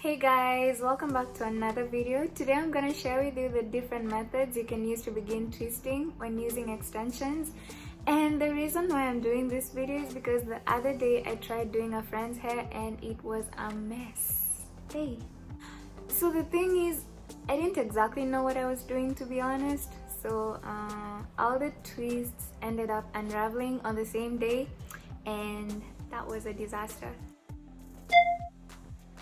Hey guys, welcome back to another video. Today I'm gonna share with you the different methods you can use to begin twisting when using extensions. And the reason why I'm doing this video is because the other day I tried doing a friend's hair and it was a mess. Hey. So the thing is, I didn't exactly know what I was doing, to be honest. So all the twists ended up unraveling on the same day and that was a disaster.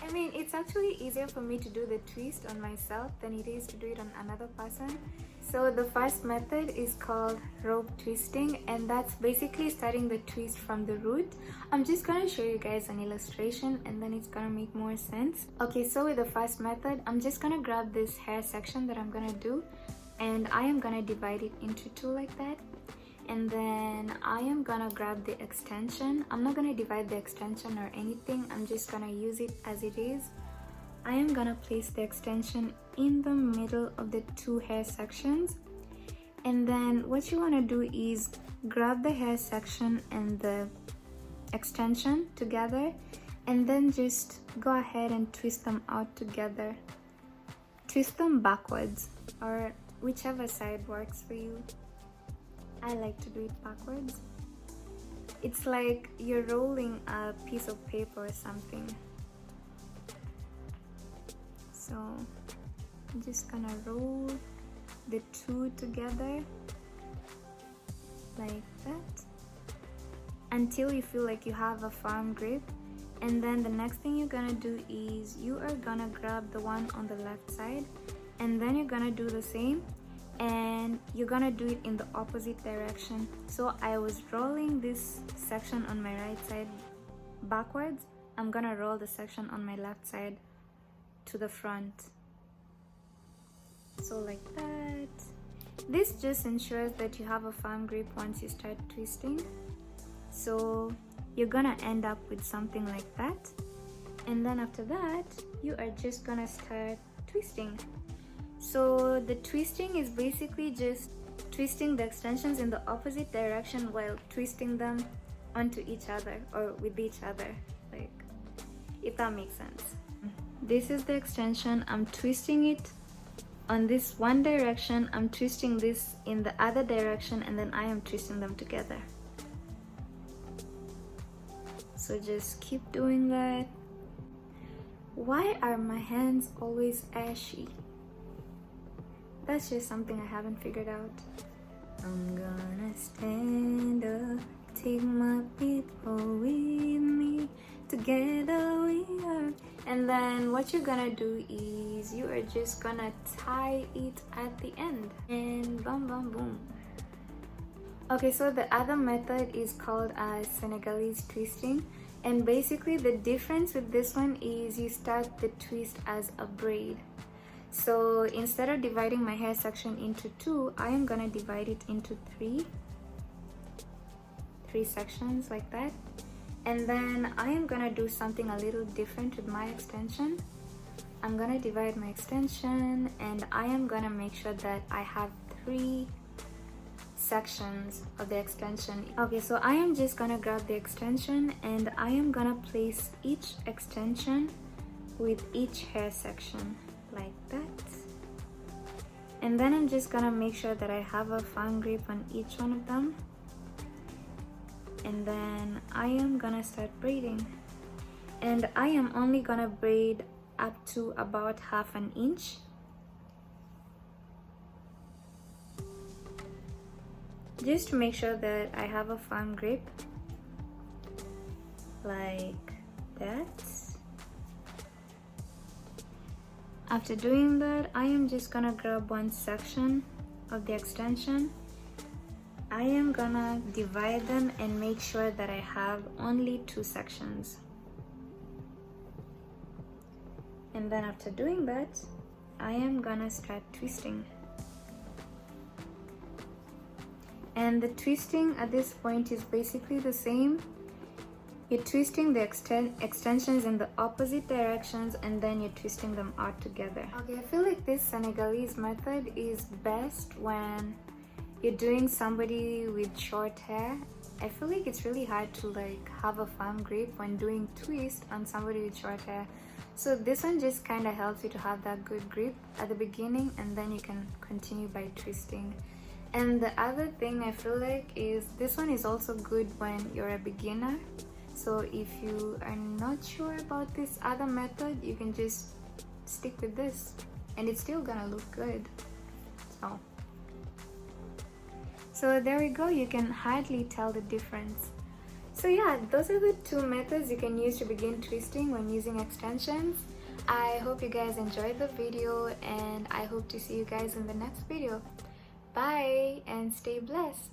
I mean, it's actually easier for me to do the twist on myself than it is to do it on another person. So the first method is called rope twisting, and that's basically starting the twist from the root. I'm just gonna show you guys an illustration and then it's gonna make more sense. Okay, so with the first method, I'm just gonna grab this hair section that I'm gonna do and I am gonna divide it into two like that. And then I am gonna grab the extension. I'm not gonna divide the extension or anything, I'm just gonna use it as it is. I am gonna place the extension in the middle of the two hair sections, and then what you want to do is grab the hair section and the extension together and then just go ahead and twist them out together. Twist them backwards or whichever side works for you. I like to do it backwards. It's like you're rolling a piece of paper or something. So I'm just gonna roll the two together like that until you feel like you have a firm grip. And then the next thing you're gonna do is you are gonna grab the one on the left side and then you're gonna do the same, and you're gonna do it in the opposite direction. So I was rolling this section on my right side backwards. I'm gonna roll the section on my left side to the front. So like that. This just ensures that you have a firm grip once you start twisting. So you're gonna end up with something like that. And then after that, you are just gonna start twisting. So the twisting is basically just twisting the extensions in the opposite direction while twisting them onto each other or with each other, like, if that makes sense. This is the extension, I'm twisting it on this one direction, I'm twisting this in the other direction, and then I am twisting them together. So just keep doing that. Why are my hands always ashy? That's just something I haven't figured out. I'm gonna stand up, take my people with me, together we are. And then what you're gonna do is you are just gonna tie it at the end and boom boom boom. Okay, so the other method is called Senegalese twisting, and basically the difference with this one is you start the twist as a braid. So instead of dividing my hair section into two, I am gonna divide it into three sections like that. And then I am gonna do something a little different with my extension. I'm gonna divide my extension and I am gonna make sure that I have three sections of the extension. Okay, so I am just gonna grab the extension and I am gonna place each extension with each hair section like that. And then I'm just gonna make sure that I have a firm grip on each one of them. And then I am gonna start braiding. And I am only gonna braid up to about half an inch. Just to make sure that I have a firm grip. Like that. After doing that, I am just gonna grab one section of the extension. I am gonna divide them and make sure that I have only two sections. And then after doing that, I am gonna start twisting. And the twisting at this point is basically the same. You're twisting the extensions in the opposite directions and then you're twisting them out together. Okay, I feel like this Senegalese method is best when you're doing somebody with short hair. I feel like it's really hard to like have a firm grip when doing twist on somebody with short hair. So this one just kind of helps you to have that good grip at the beginning, and then you can continue by twisting. And the other thing I feel like is this one is also good when you're a beginner. So if you are not sure about this other method, you can just stick with this and it's still gonna look good. So there we go, you can hardly tell the difference. So yeah, those are the two methods you can use to begin twisting when using extensions. I hope you guys enjoyed the video and I hope to see you guys in the next video. Bye and stay blessed.